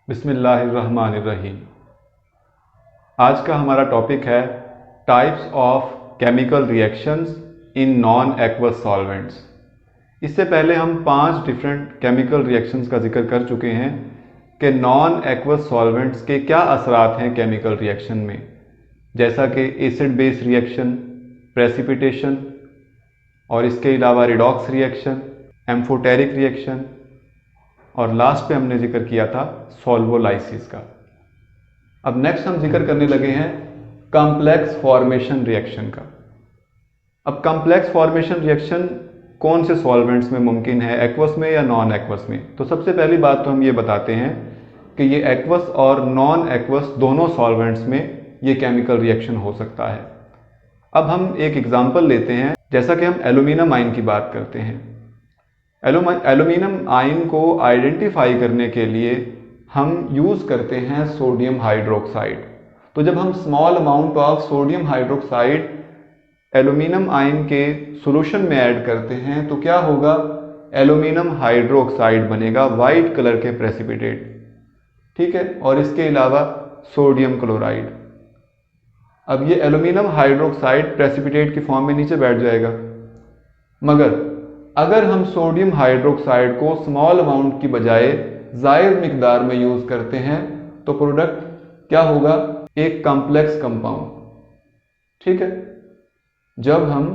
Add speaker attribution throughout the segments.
Speaker 1: बिस्मिल्लाहिर्रहमानिर्रहीम। आज का हमारा टॉपिक है types of chemical reactions in non aqueous solvents. इससे पहले हम 5 डिफरेंट केमिकल रिएक्शंस का जिक्र कर चुके हैं कि नॉन एक्वस सॉल्वेंट्स के क्या असरात हैं केमिकल रिएक्शन में, जैसा कि एसिड बेस रिएक्शन, प्रेसिपिटेशन और इसके अलावा रिडॉक्स रिएक्शन, एम्फोटेरिक रिएक्शन और लास्ट पे हमने जिक्र किया था सॉल्वोलाइसिस का। अब नेक्स्ट हम जिक्र करने लगे हैं कॉम्प्लेक्स फॉर्मेशन रिएक्शन का। अब कॉम्प्लेक्स फॉर्मेशन रिएक्शन कौन से सॉल्वेंट्स में मुमकिन है, एक्वस में या नॉन एक्वस में। तो सबसे पहली बात तो हम ये बताते हैं कि ये एक्वस और नॉन एक्वस दोनों सॉल्वेंट्स में ये केमिकल रिएक्शन हो सकता है। अब हम एक एग्जांपल लेते हैं, जैसा कि हम एल्यूमिनियम आयन की बात करते हैं। एल्यूमिनियम आयन को आइडेंटिफाई करने के लिए हम यूज़ करते हैं सोडियम हाइड्रोक्साइड। तो जब हम small amount of sodium hydroxide aluminium ion के सॉल्यूशन में ऐड करते हैं तो क्या होगा, एल्यूमिनियम हाइड्रोक्साइड बनेगा वाइट कलर के प्रेसिपिटेट, ठीक है। और इसके अलावा सोडियम क्लोराइड। अब ये एल्यूमिनियम हाइड्रोक्साइड प्रेसिपिटेट की फॉर्म में नीचे बैठ जाएगा, मगर अगर हम सोडियम हाइड्रोक्साइड को स्मॉल अमाउंट की बजाय ज़ायद मिकदार में यूज़ करते हैं तो प्रोडक्ट क्या होगा, एक कॉम्प्लेक्स कंपाउंड, ठीक है। जब हम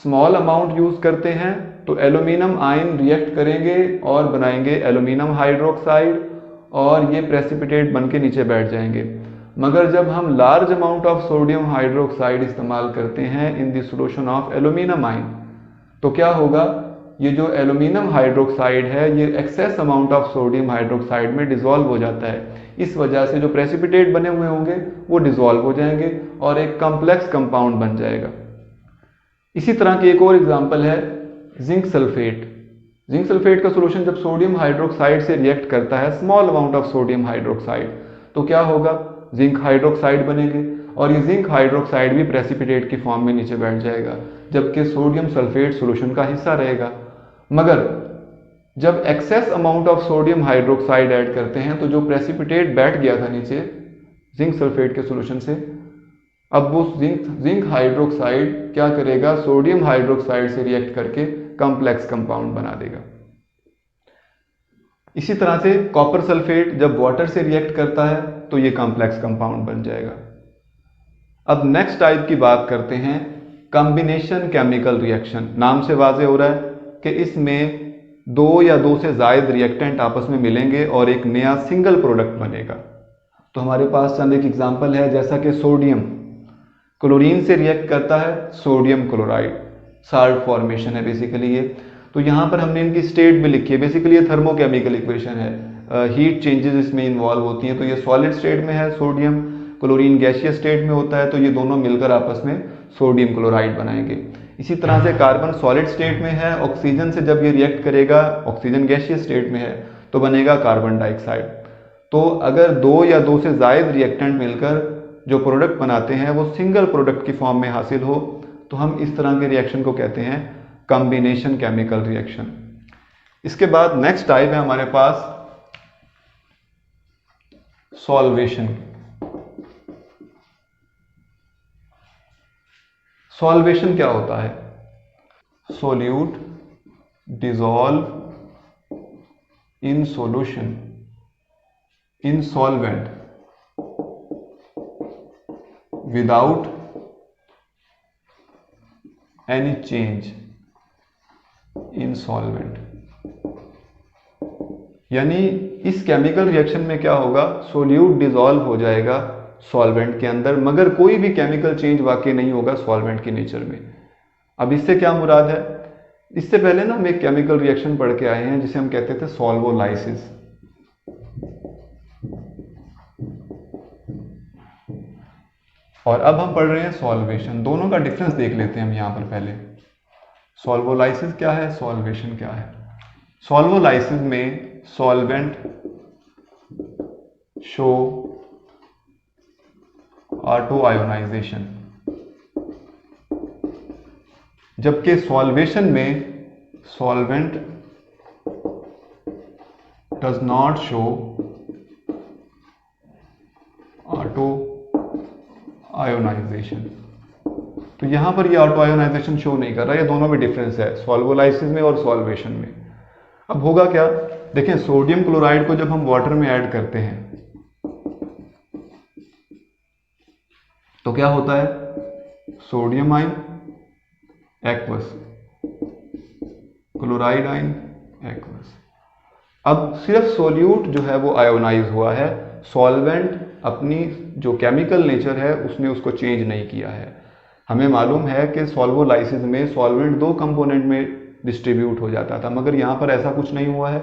Speaker 1: स्मॉल अमाउंट यूज़ करते हैं तो एल्यूमिनियम आयन रिएक्ट करेंगे और बनाएंगे एल्यूमिनियम हाइड्रोक्साइड और ये प्रेसिपिटेट बन के नीचे बैठ जाएंगे। मगर जब हम large amount of sodium hydroxide इस्तेमाल करते हैं in the solution of aluminium ion तो क्या होगा, ये जो एल्यूमिनियम हाइड्रोक्साइड है ये excess amount of sodium hydroxide में डिसॉल्व हो जाता है। इस वजह से जो प्रेसिपिटेट बने हुए होंगे वो डिसॉल्व हो जाएंगे और एक कॉम्प्लेक्स कंपाउंड बन जाएगा। इसी तरह की एक और एग्जांपल है जिंक सल्फेट। जिंक सल्फेट का सॉल्यूशन जब सोडियम हाइड्रोक्साइड से रिएक्ट करता है, small amount of sodium hydroxide, तो क्या होगा, जिंक हाइड्रोक्साइड बनेंगे और ये जिंक हाइड्रोक्साइड भी प्रेसिपिटेट की फॉर्म में नीचे बैठ जाएगा, जबकि सोडियम सल्फेट सॉल्यूशन का हिस्सा रहेगा। मगर जब excess amount of sodium hydroxide add करते हैं तो जो प्रेसिपिटेट बैठ गया था नीचे जिंक सल्फेट के सॉल्यूशन से, अब वो जिंक हाइड्रोक्साइड क्या करेगा, सोडियम हाइड्रोक्साइड से रिएक्ट करके कॉम्प्लेक्स कंपाउंड बना देगा। इसी तरह से कॉपर सल्फेट जब वाटर से रिएक्ट करता है तो ये कॉम्प्लेक्स कंपाउंड बन जाएगा। अब नेक्स्ट टाइप की बात करते हैं कॉम्बिनेशन केमिकल रिएक्शन। नाम से वाज़ेह हो रहा है कि इसमें दो या दो से ज़ायद रिएक्टेंट आपस में मिलेंगे और एक नया सिंगल प्रोडक्ट बनेगा। तो हमारे पास चंद एक एग्जांपल है, जैसा कि सोडियम क्लोरीन से रिएक्ट करता है सोडियम क्लोराइड, साल्ट फॉर्मेशन है बेसिकली ये। तो यहाँ पर हमने इनकी स्टेट भी लिखी है, बेसिकली ये थर्मोकेमिकल इक्वेशन है, हीट चेंजेस इसमें इन्वॉल्व होती हैं। तो ये सॉलिड स्टेट में है सोडियम, क्लोरीन गैसियस स्टेट में होता है, तो ये दोनों मिलकर आपस में सोडियम क्लोराइड बनाएंगे। इसी तरह से कार्बन सॉलिड स्टेट में है, ऑक्सीजन से जब ये रिएक्ट करेगा, ऑक्सीजन गैसियस स्टेट में है, तो बनेगा कार्बन डाइऑक्साइड। तो अगर दो या दो से ज़ायद रिएक्टेंट मिलकर जो प्रोडक्ट बनाते हैं वो सिंगल प्रोडक्ट की फॉर्म में हासिल हो तो हम इस तरह के रिएक्शन को कहते हैं कॉम्बिनेशन केमिकल रिएक्शन। इसके बाद नेक्स्ट टाइप है हमारे पास सॉल्वेशन। सॉल्वेशन क्या होता है, solute dissolve in solution in solvent without any change in solvent. यानी इस केमिकल रिएक्शन में क्या होगा, सोल्यूट डिसॉल्व हो जाएगा सॉल्वेंट के अंदर, मगर कोई भी केमिकल चेंज वाकई नहीं होगा सॉल्वेंट के नेचर में। अब इससे क्या मुराद है, इससे पहले ना हम एक केमिकल रिएक्शन पढ़ के आए हैं जिसे हम कहते थे सॉल्वोलाइसिस। और अब हम पढ़ रहे हैं सॉल्वेशन। दोनों का डिफरेंस देख लेते हैं हम यहाँ पर पहले। सॉल्वोलाइसिस क्या है, सॉल्वेशन क्या है। सॉल्वोलाइसिस में सॉल्वेंट शो ऑटो आयोनाइजेशन, जबकि सॉल्वेशन में solvent does not show auto ionisation. तो यहां पर ये ऑटो आयोनाइजेशन शो नहीं कर रहा, ये दोनों में डिफरेंस है, सॉल्वोलाइसिस में और सॉल्वेशन में। अब होगा क्या, देखें सोडियम क्लोराइड को जब हम वाटर में ऐड करते हैं तो क्या होता है, sodium ion aqueous, chloride ion aqueous. अब सिर्फ सोल्यूट जो है वो आयोनाइज हुआ है, सॉल्वेंट अपनी जो केमिकल नेचर है उसने उसको चेंज नहीं किया है। हमें मालूम है कि सॉल्वोलाइसिस में सॉल्वेंट दो कंपोनेंट में डिस्ट्रीब्यूट हो जाता था, मगर यहाँ पर ऐसा कुछ नहीं हुआ है।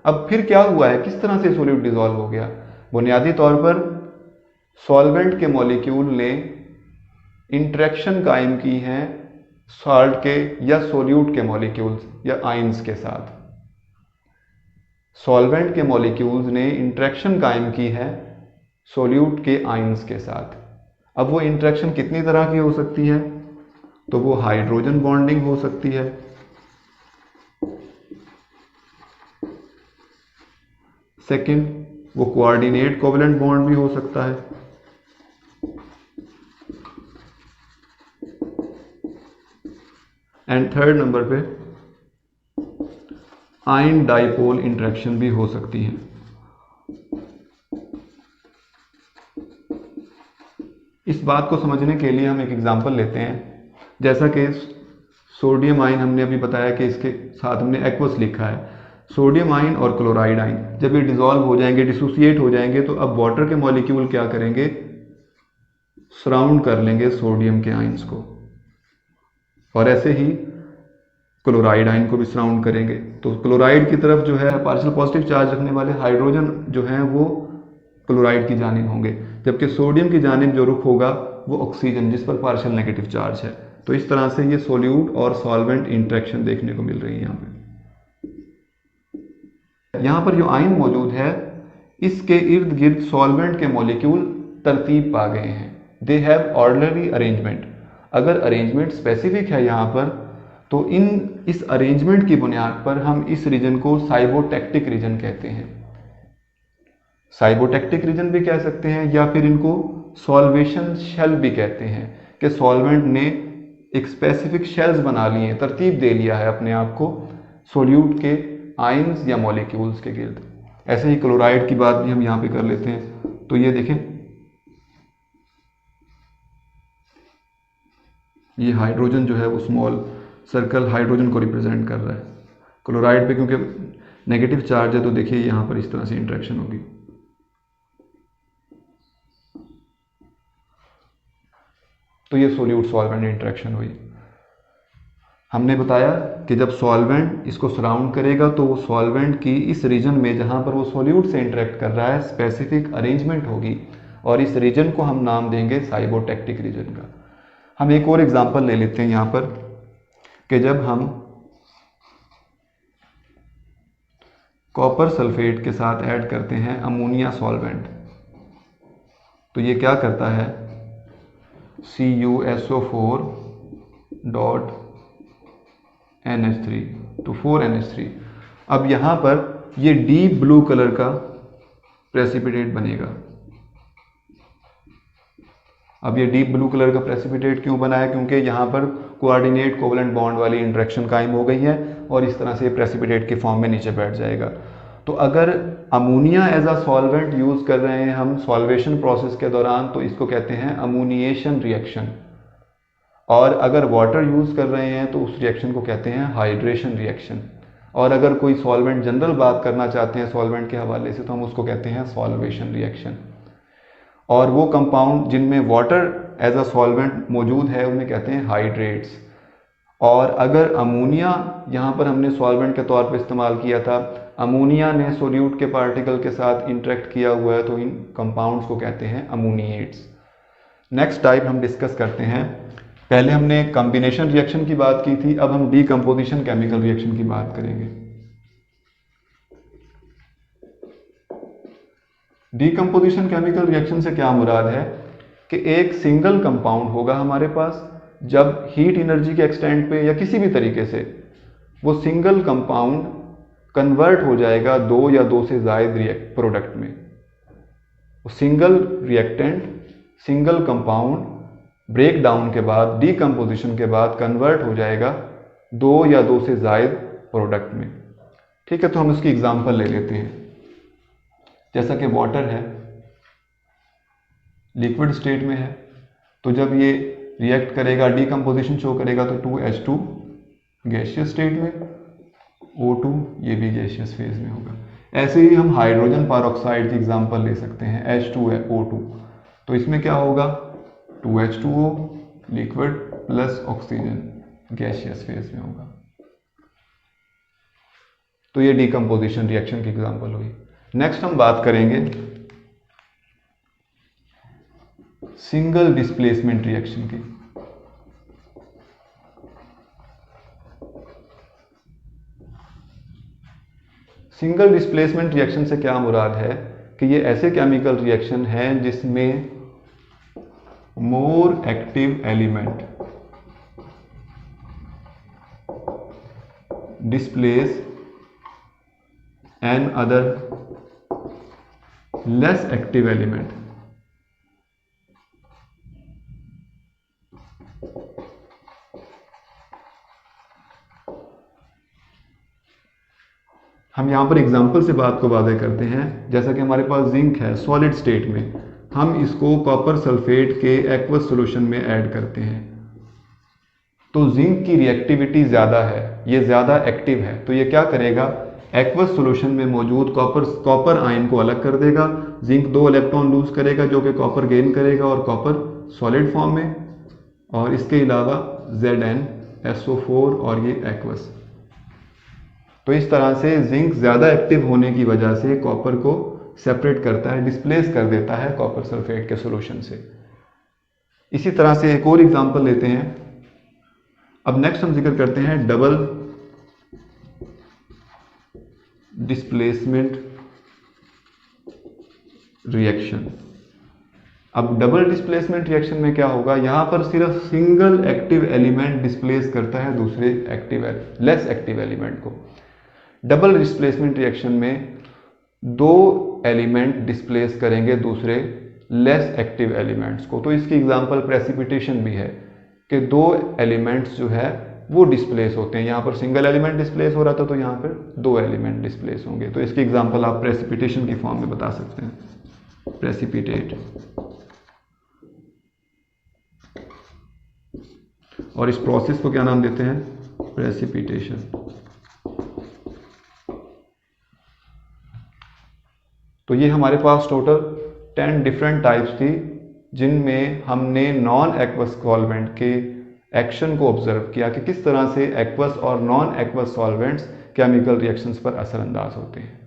Speaker 1: अब फिर क्या हुआ है, किस तरह से सोल्यूट डिसॉल्व हो गया? बुनियादी तौर पर सॉल्वेंट के मॉलिक्यूल ने इंटरेक्शन कायम की है सॉल्ट के या सोल्यूट के मॉलिक्यूल्स या आयंस के साथ। सॉल्वेंट के मॉलिक्यूल्स ने इंटरेक्शन कायम की है सोल्यूट के आयंस के साथ। अब वो इंटरेक्शन कितनी तरह की हो सकती है, तो वो हाइड्रोजन बॉन्डिंग हो सकती है, सेकंड वो कोऑर्डिनेट कोवलेंट बॉन्ड भी हो सकता है, एंड थर्ड नंबर पे आयन डाइपोल इंटरेक्शन भी हो सकती है। इस बात को समझने के लिए हम एक एग्जांपल लेते हैं, जैसा कि सोडियम आयन हमने अभी बताया कि इसके साथ हमने एक्वस लिखा है। सोडियम आयन और क्लोराइड आयन जब ये डिसॉल्व हो जाएंगे, डिसोसिएट हो जाएंगे, तो अब वाटर के मॉलिक्यूल क्या करेंगे, सराउंड कर लेंगे सोडियम के आयंस को, और ऐसे ही क्लोराइड आयन को भी सराउंड करेंगे। तो क्लोराइड की तरफ जो है पार्शियल पॉजिटिव चार्ज रखने वाले हाइड्रोजन जो हैं वो क्लोराइड की जानिब होंगे, जबकि सोडियम की जानिब जो रुख होगा वो ऑक्सीजन, जिस पर पार्शियल नेगेटिव चार्ज है। तो इस तरह से ये सोल्यूट और सॉल्वेंट इंटरेक्शन देखने को मिल रही है। यहाँ पर जो आयन मौजूद है इसके इर्द गिर्द सॉल्वेंट के मॉलिक्यूल तरतीब पा गए हैं, दे हैव ऑर्डरली अरेंजमेंट। अगर अरेंजमेंट स्पेसिफिक है यहाँ पर, तो इस अरेंजमेंट की बुनियाद पर हम इस रीजन को साइबोटैक्टिक रीजन कहते हैं। साइबोटैक्टिक रीजन भी कह सकते हैं, या फिर इनको सॉल्वेशन शेल भी कहते हैं, कि सॉल्वेंट ने एक स्पेसिफिक शेल्स बना लिए, तरतीब दे लिया है अपने आप को सोल्यूट के आयंस या मॉलिक्यूल्स के गिर्द। ऐसे ही क्लोराइड की बात भी हम यहाँ पे कर लेते हैं। तो ये देखें, ये हाइड्रोजन जो है वो स्मॉल सर्कल हाइड्रोजन को रिप्रेजेंट कर रहा है। क्लोराइड पे क्योंकि नेगेटिव चार्ज है तो देखिए यहाँ पर इस तरह से इंटरेक्शन होगी। तो ये सोल्यूट सॉल्वेंट इंटरेक्शन हुई। हमने बताया कि जब सॉल्वेंट इसको सराउंड करेगा तो वो सॉल्वेंट की इस रीजन में जहाँ पर वो सोल्यूट से इंटरेक्ट कर रहा है स्पेसिफिक अरेंजमेंट होगी, और इस रीजन को हम नाम देंगे साइबोटैक्टिक रीजन का। हम एक और एग्जांपल ले लेते हैं यहाँ पर, कि जब हम कॉपर सल्फेट के साथ ऐड करते हैं अमोनिया सॉल्वेंट, तो ये क्या करता है, CuSO4 डॉट NH3, तो 4NH3। अब यहाँ पर ये डीप ब्लू कलर का प्रेसिपिटेट बनेगा। अब ये डीप ब्लू कलर का प्रेसिपिटेट क्यों बना है, क्योंकि यहाँ पर कोऑर्डिनेट कोवलेंट बॉन्ड वाली इंटरेक्शन कायम हो गई है, और इस तरह से प्रेसिपिटेट के फॉर्म में नीचे बैठ जाएगा। तो अगर ammonia as a solvent use कर रहे हैं हम सॉल्वेशन प्रोसेस के दौरान, तो इसको कहते हैं अमोनिएशन रिएक्शन, और अगर वाटर यूज़ कर रहे हैं तो उस रिएक्शन को कहते हैं हाइड्रेशन रिएक्शन। और अगर कोई सॉल्वेंट जनरल बात करना चाहते हैं सॉल्वेंट के हवाले से, तो हम उसको कहते हैं सॉल्वेशन रिएक्शन। और वो कंपाउंड जिनमें वाटर एज अ सॉल्वेंट मौजूद है उन्हें कहते हैं हाइड्रेट्स। और अगर अमोनिया यहाँ पर हमने सॉल्वेंट के तौर पर इस्तेमाल किया था, अमोनिया ने सोल्यूट के पार्टिकल के साथ इंटरेक्ट किया हुआ है, तो इन कंपाउंड्स को कहते हैं अमोनिएट्स। नेक्स्ट टाइप हम डिस्कस करते हैं, पहले हमने कॉम्बिनेशन रिएक्शन की बात की थी, अब हम डीकम्पोजिशन केमिकल रिएक्शन की बात करेंगे। डीकम्पोजिशन केमिकल रिएक्शन से क्या मुराद है कि एक सिंगल कंपाउंड होगा हमारे पास, जब हीट एनर्जी के एक्सटेंट पे या किसी भी तरीके से वो सिंगल कंपाउंड कन्वर्ट हो जाएगा दो या दो से ज़ायद प्रोडक्ट में। Single reactant single compound break down के बाद डीकम्पोजिशन के बाद कन्वर्ट हो जाएगा 2 या 2 से ज़ायद प्रोडक्ट में। ठीक है, तो हम इसकी एग्जांपल ले लेते हैं। जैसा कि वाटर है, लिक्विड स्टेट में है, तो जब ये रिएक्ट करेगा डीकम्पोजिशन शो करेगा तो 2H2 गैसियस स्टेट में, O2 ये भी गैसियस फेज में होगा। ऐसे ही हम हाइड्रोजन पेरोक्साइड की एग्जांपल ले सकते हैं, H2O2, तो इसमें क्या होगा 2H2O liquid plus oxygen gaseous phase में होगा। तो ये डीकम्पोजिशन रिएक्शन की एग्जांपल हुई। नेक्स्ट हम बात करेंगे सिंगल डिस्प्लेसमेंट रिएक्शन की। सिंगल डिस्प्लेसमेंट रिएक्शन से क्या मुराद है कि ये ऐसे केमिकल रिएक्शन हैं जिसमें more active element displace another less active element. हम यहां पर एग्जांपल से बात को वाज़ेह करते हैं। जैसा कि हमारे पास जिंक है सॉलिड स्टेट में, हम इसको कॉपर सल्फेट के एक्वस सॉल्यूशन में ऐड करते हैं, तो जिंक की रिएक्टिविटी ज़्यादा है, ये ज़्यादा एक्टिव है, तो ये क्या करेगा एक्वस सॉल्यूशन में मौजूद कॉपर आयन को अलग कर देगा। जिंक 2 इलेक्ट्रॉन लूज करेगा जो कि कॉपर गेन करेगा और कॉपर सॉलिड फॉर्म में, और इसके अलावा ZnSO4 और ये एक्वस। तो इस तरह से जिंक ज़्यादा एक्टिव होने की वजह से कॉपर को सेपरेट करता है, डिस्प्लेस कर देता है कॉपर सल्फेट के सॉल्यूशन से। इसी तरह से एक और एग्जांपल लेते हैं। अब नेक्स्ट हम जिक्र करते हैं डबल डिस्प्लेसमेंट रिएक्शन। अब डबल डिस्प्लेसमेंट रिएक्शन में क्या होगा, यहां पर सिर्फ सिंगल एक्टिव एलिमेंट डिस्प्लेस करता है दूसरे लेस एक्टिव एलिमेंट को। डबल डिस्प्लेसमेंट रिएक्शन में 2 एलिमेंट डिस्प्लेस करेंगे दूसरे लेस एक्टिव एलिमेंट्स को। तो इसकी एग्जांपल प्रेसिपिटेशन भी है कि 2 एलिमेंट्स जो है वो डिस्प्लेस होते हैं। यहाँ पर सिंगल एलिमेंट डिस्प्लेस हो रहा था, तो यहाँ पर 2 एलिमेंट डिस्प्लेस होंगे। तो इसकी एग्जांपल आप प्रेसिपिटेशन की फॉर्म में बता सकते हैं, प्रेसिपिटेट। और इस प्रोसेस को क्या नाम देते हैं, प्रेसिपिटेशन। तो ये हमारे पास टोटल 10 डिफरेंट टाइप्स थी जिनमें हमने नॉन एक्वस सॉल्वेंट के एक्शन को ऑब्जर्व किया कि किस तरह से एक्वस और non aqueous solvents chemical reactions पर असरअंदाज होते हैं।